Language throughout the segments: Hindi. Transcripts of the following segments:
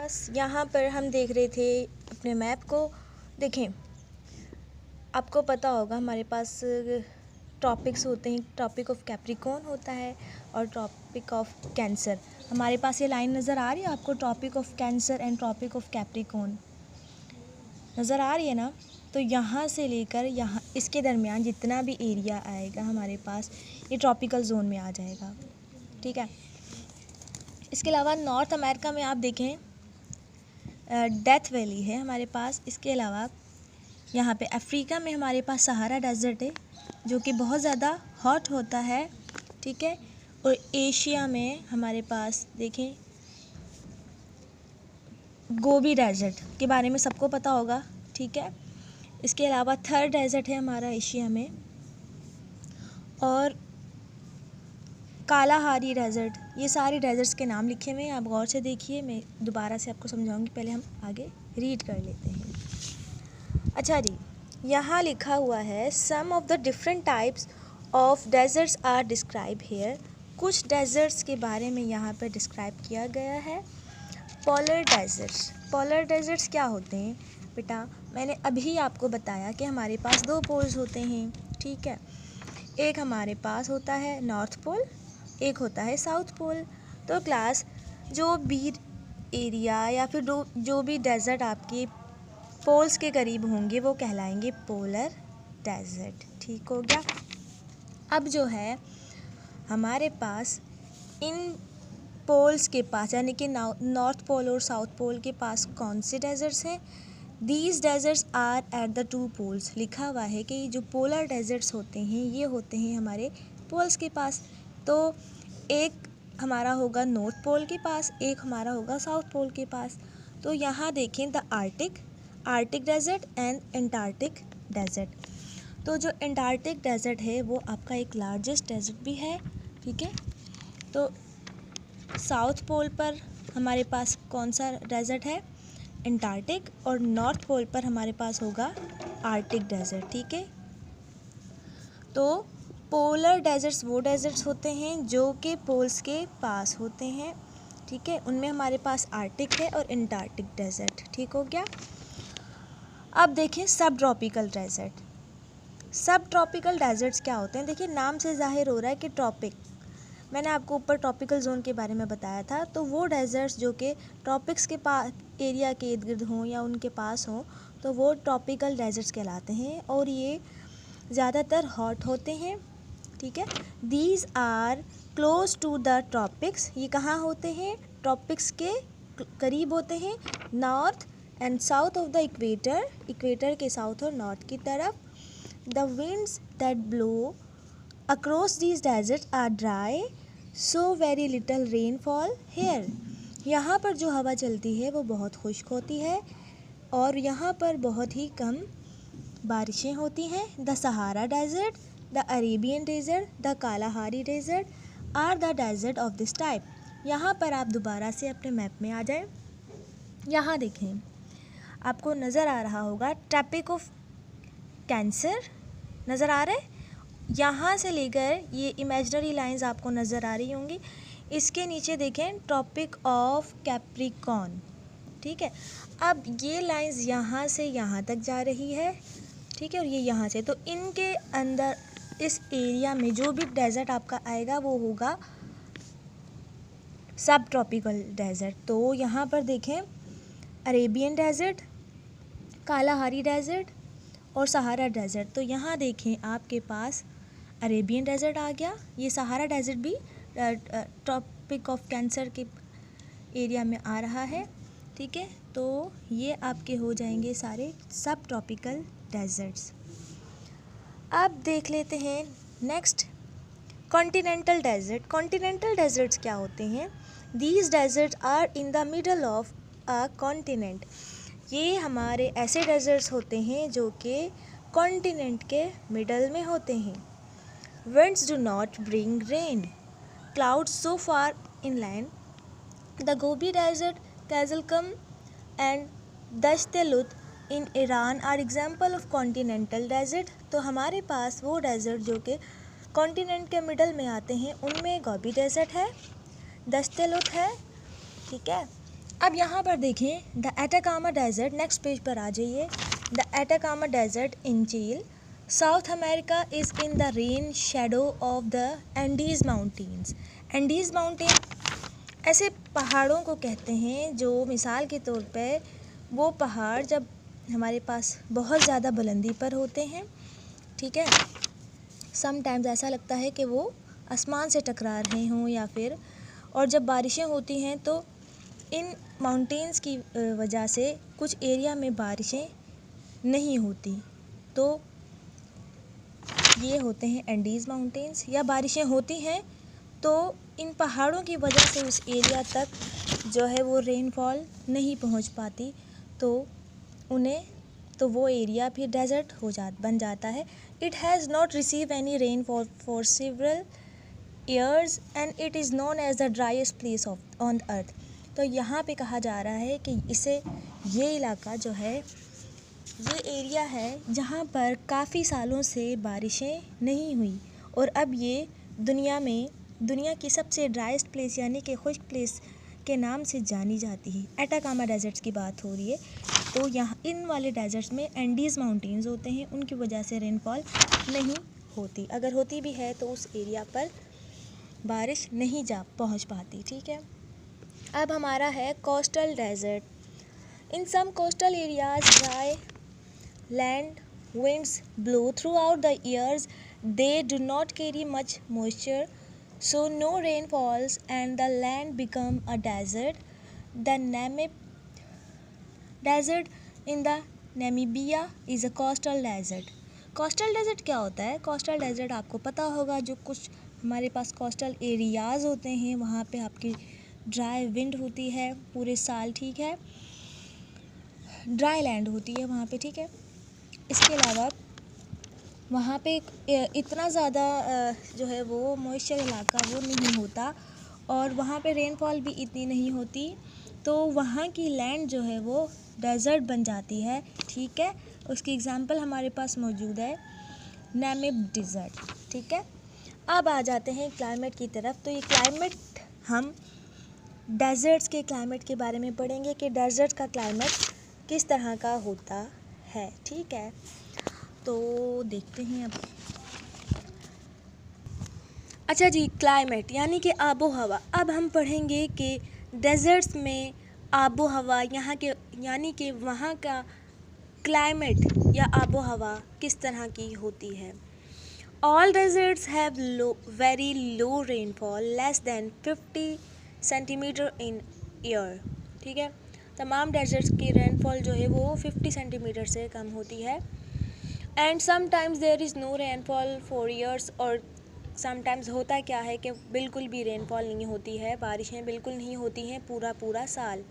पास यहाँ पर हम देख रहे थे अपने मैप को। देखें, आपको पता होगा हमारे पास टॉपिक्स होते हैं। टॉपिक ऑफ कैप्रिकॉर्न होता है और टॉपिक ऑफ कैंसर। हमारे पास ये लाइन नज़र आ रही है आपको, topic of cancer and topic of Capricorn नज़र आ रही है ना। तो यहाँ से लेकर यहाँ इसके दरमियान जितना भी एरिया आएगा हमारे पास ये ट्रॉपिकल जोन में आ जाएगा, ठीक है। इसके अलावा नॉर्थ अमेरिका में आप देखें डेथ वैली है हमारे पास। इसके अलावा यहाँ पे अफ्रीका में हमारे पास सहारा डेजर्ट है जो कि बहुत ज़्यादा हॉट होता है, ठीक है। और एशिया में हमारे पास देखें गोबी डेजर्ट के बारे में सबको पता होगा, ठीक है। इसके अलावा थर डेजर्ट है हमारा एशिया में, और कालाहारी डेजर्ट। ये सारे डेजर्ट्स के नाम लिखे हुए हैं, आप गौर से देखिए। मैं दोबारा से आपको समझाऊंगी, पहले हम आगे रीड कर लेते हैं। अच्छा जी, यहाँ लिखा हुआ है some of the different types of deserts are describe here. कुछ डेजर्ट्स के बारे में यहाँ पर डिस्क्राइब किया गया है। Polar desserts. पोलर डेजर्ट्स क्या होते हैं बेटा? मैंने अभी आपको बताया कि हमारे पास दो पोल्स होते हैं, ठीक है। एक हमारे पास होता है नॉर्थ पोल, एक होता है साउथ पोल। तो क्लास जो भी एरिया या फिर जो भी डेजर्ट आपके पोल्स के करीब होंगे वो कहलाएंगे पोलर डेजर्ट, ठीक हो गया। अब जो है हमारे पास इन पोल्स के पास यानी कि नॉर्थ पोल और साउथ पोल के पास कौन से डेजर्ट्स हैं? These deserts are at the two poles. लिखा हुआ है कि जो पोलर डेजर्ट्स होते हैं ये होते हैं हमारे पोल्स के पास। तो एक हमारा होगा नॉर्थ पोल के पास, एक हमारा होगा साउथ पोल के पास। तो यहाँ देखें the Arctic desert and Antarctic desert. तो जो एंटार्क्टिक डेजर्ट है वो आपका एक लार्जेस्ट डेजर्ट भी है, ठीक है। तो साउथ पोल पर हमारे पास कौन सा डेजर्ट है? एंटार्क्टिक। और नॉर्थ पोल पर हमारे पास होगा आर्टिक डेजर्ट, ठीक है। तो पोलर डेजर्ट्स वो डेजर्ट्स होते हैं जो कि पोल्स के पास होते हैं, ठीक है। उनमें हमारे पास आर्टिक है और एंटार्क्टिक डेजर्ट, ठीक हो गया। अब देखें सब ट्रॉपिकल डेजर्ट। सब ट्रॉपिकल डेजर्ट्स क्या होते हैं? देखिए नाम से जाहिर हो रहा है कि ट्रॉपिक, मैंने आपको ऊपर ट्रॉपिकल जोन के बारे में बताया था। तो वो डेजर्ट्स जो कि ट्रॉपिक्स के पास एरिया के इर्द गिर्द हों या उनके पास हों तो वो ट्रॉपिकल डेजर्ट्स कहलाते हैं और ये ज़्यादातर हॉट होते हैं, ठीक है। These are close to the tropics. ये कहाँ होते हैं? ट्रॉपिक्स के करीब होते हैं। North and south of the equator, equator के साउथ और नॉर्थ की तरफ। The winds that blow across these deserts are dry, so very little rainfall here. यहाँ पर जो हवा चलती है वो बहुत खुश्क होती है और यहाँ पर बहुत ही कम बारिशें होती हैं। The Sahara desert, the Arabian desert, the Kalahari desert are the desert of this type. यहाँ पर आप दोबारा से अपने मैप में आ जाएं। यहाँ देखें, आपको नज़र आ रहा होगा ट्रॉपिक ऑफ कैंसर नज़र आ रहा है। यहाँ से लेकर ये इमेजिनरी लाइंस आपको नज़र आ रही होंगी। इसके नीचे देखें ट्रॉपिक ऑफ कैप्रिकॉर्न, ठीक है। अब ये लाइंस यहाँ से यहाँ तक जा रही है, ठीक है, और ये यहाँ से। तो इनके अंदर इस एरिया में जो भी डेजर्ट आपका आएगा वो होगा सब ट्रॉपिकल डेजर्ट। तो यहाँ पर देखें अरेबियन डेजर्ट, कालाहारी डेजर्ट और सहारा डेजर्ट। तो यहाँ देखें आपके पास अरेबियन डेजर्ट आ गया। ये सहारा डेजर्ट भी ट्रॉपिक ऑफ कैंसर के एरिया में आ रहा है, ठीक है। तो ये आपके हो जाएंगे सारे सब ट्रॉपिकल डेजर्ट्स। अब देख लेते हैं next continental desert. Continental deserts क्या होते हैं? These deserts are in the middle of a continent. ये हमारे ऐसे डेजर्ट्स होते हैं जो कि कॉन्टिनेंट के मिडल में होते हैं। Winds do not bring rain. Clouds so far inland. The Gobi Desert, Kazalkum and Dasht Lut in Iran are example of continental desert. तो हमारे पास वो डेजर्ट जो कि कॉन्टिनेंट के मिडल में आते हैं उनमें गोबी डेजर्ट है, दश्त लुत है, ठीक है, अब यहाँ पर देखें the Atacama desert, next page पर आ जाइए। The Atacama desert in Chile, South America is in the rain shadow of the Andes mountains. Andes mountain ऐसे पहाड़ों को कहते हैं जो मिसाल के तौर पे वो पहाड़ जब हमारे पास बहुत ज़्यादा बुलंदी पर होते हैं, ठीक है, समटाइम्स ऐसा लगता है कि वो आसमान से टकरा रहे हों या फिर, और जब बारिशें होती हैं तो इन माउंटेन्स की वजह से कुछ एरिया में बारिशें नहीं होती, तो ये होते हैं एंडीज़ माउंटेन्स। या बारिशें होती हैं तो इन पहाड़ों की वजह से उस एरिया तक जो है वो रेनफॉल नहीं पहुंच पाती, तो वो एरिया फिर डेजर्ट बन जाता है। It has not receive any rain for several years and it is known as the driest place on earth. तो यहाँ पे कहा जा रहा है कि ये इलाका जो है, ये एरिया है जहाँ पर काफ़ी सालों से बारिशें नहीं हुई, और अब ये दुनिया की सबसे ड्राइएस्ट प्लेस यानी कि खुश्क प्लेस के नाम से जानी जाती है। एटाकामा डेजर्ट्स की बात हो रही है, तो यहाँ इन वाले डेजर्ट्स में एंडीज़ माउंटेन्स होते हैं, उनकी वजह से रेनफॉल नहीं होती, अगर होती भी है तो उस एरिया पर बारिश नहीं पहुँच पाती, ठीक है। अब हमारा है coastal desert. In some coastal areas dry land winds blow throughout the years. They do not carry much moisture, so no rain falls and the land become a desert. The Namib desert in the Namibia is a coastal desert. Coastal desert क्या होता है? कोस्टल डेजर्ट आपको पता होगा, जो कुछ हमारे पास कोस्टल एरियाज़ होते हैं वहाँ पे आपकी ड्राई विंड होती है पूरे साल, ठीक है, ड्राई लैंड होती है वहाँ पे, ठीक है। इसके अलावा वहाँ पे इतना ज़्यादा जो है वो मॉइस्चर इलाका वो नहीं होता, और वहाँ पे रेनफॉल भी इतनी नहीं होती, तो वहाँ की लैंड जो है वो डेजर्ट बन जाती है, ठीक है। उसकी एग्जांपल हमारे पास मौजूद है नामिब डेजर्ट, ठीक है। अब आ जाते हैं क्लाइमेट की तरफ। तो ये क्लाइमेट हम डेजर्ट्स के क्लाइमेट के बारे में पढ़ेंगे कि डेजर्ट का क्लाइमेट किस तरह का होता है, ठीक है। तो देखते हैं अब। अच्छा जी, क्लाइमेट यानी कि आबो हवा। अब हम पढ़ेंगे कि डेजर्ट्स में आबो हवा यहाँ के यानी कि वहाँ का क्लाइमेट या आबो हवा किस तरह की होती है। All deserts have very low rainfall, less than 50 centimetre in year, ठीक है। तमाम डेजर्ट्स की रेनफॉल जो है वो 50 सेंटीमीटर से कम होती है। And sometimes there is no rainfall for years, और समटाइम्स होता क्या है कि बिल्कुल भी रेनफॉल नहीं होती है, बारिशें बिल्कुल नहीं होती हैं पूरा साल।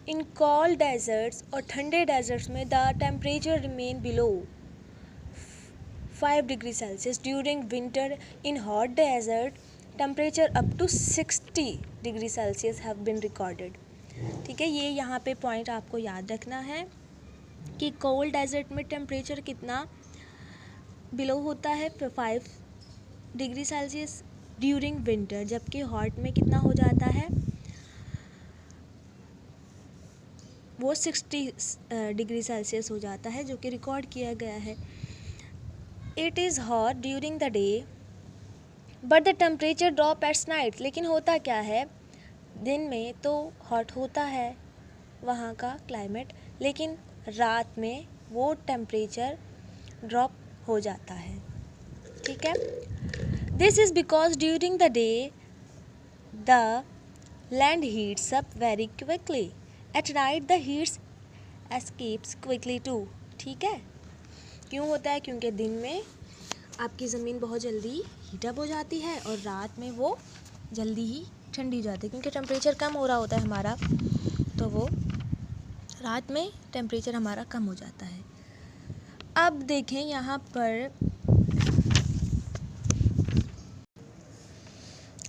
इन कोल्ड डेजर्ट्स और ठंडे डेजर्ट्स में the temperature remain below 5 degree Celsius during winter. In hot desert temperature up to 60 degree Celsius have been recorded, ठीक है। ये यहाँ पे पॉइंट आपको याद रखना है कि कोल्ड डेजर्ट में टेम्परेचर कितना बिलो होता है 5 डिग्री सेल्सियस ड्यूरिंग विंटर, जबकि हॉट में कितना हो जाता है वो 60 डिग्री सेल्सियस हो जाता है, जो कि रिकॉर्ड किया गया है। It is hot during the day but the temperature drop at night. लेकिन होता क्या है, दिन में तो हॉट होता है वहाँ का क्लाइमेट, लेकिन रात में वो टेम्परेचर ड्रॉप हो जाता है, ठीक है। This is because during the day the land heats up very quickly, at night the heats escapes quickly too, ठीक है। क्यों होता है? क्योंकि दिन में आपकी ज़मीन बहुत जल्दी हीटअप हो जाती है और रात में वो जल्दी ही ठंडी हो जाती है, क्योंकि टेम्परेचर कम हो रहा होता है हमारा, तो वो रात में टेम्परेचर हमारा कम हो जाता है। अब देखें यहाँ पर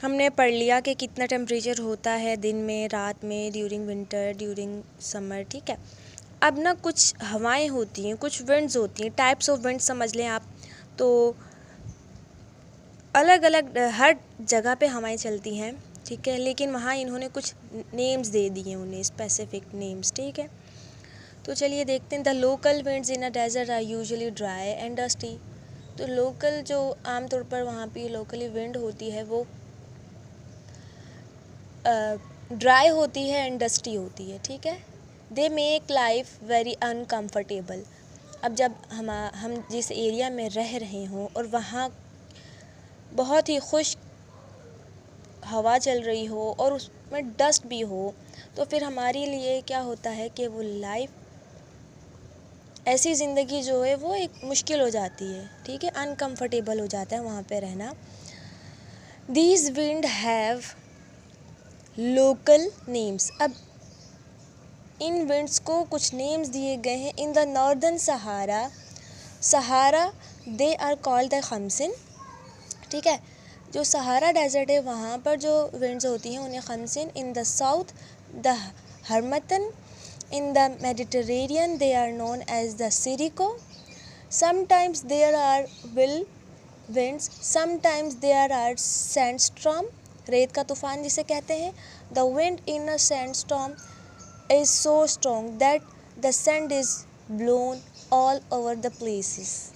हमने पढ़ लिया कि कितना टेम्परेचर होता है दिन में, रात में, ड्यूरिंग विंटर, ड्यूरिंग समर, ठीक है। अब ना कुछ हवाएं होती हैं, कुछ विंड्स होती हैं, टाइप्स ऑफ विंड समझ लें आप। तो अलग अलग हर जगह पे हवाएं चलती हैं, ठीक है, लेकिन वहाँ इन्होंने कुछ नेम्स दे दिए उन्हें, स्पेसिफिक नेम्स, ठीक है। तो चलिए देखते हैं। The local winds in a desert are usually dry and dusty. तो लोकल जो आमतौर पर वहाँ पे लोकली विंड होती है वो ड्राई होती है एंड डस्टी होती है, ठीक है। They make life very uncomfortable. अब जब हम जिस एरिया में रह रहे हों और वहाँ बहुत ही खुश्क हवा चल रही हो और उसमें डस्ट भी हो, तो फिर हमारे लिए क्या होता है कि वो लाइफ, ऐसी ज़िंदगी जो है वो एक मुश्किल हो जाती है, ठीक है, अनकम्फर्टेबल हो जाता है वहाँ पे रहना। These wind have local names. अब इन विंड्स को कुछ नेम्स दिए गए हैं। In the northern Sahara they are called the khamsin, ठीक है। जो सहारा डेजर्ट है वहाँ पर जो विंड्स होती हैं उन्हें khamsin. In the south the harmattan. In the Mediterranean, they are known as the Siriko. Sometimes there are will winds, sometimes there are sandstorm, रेत का तूफान जिसे कहते हैं। The wind in a sandstorm is so strong that the sand is blown all over the places.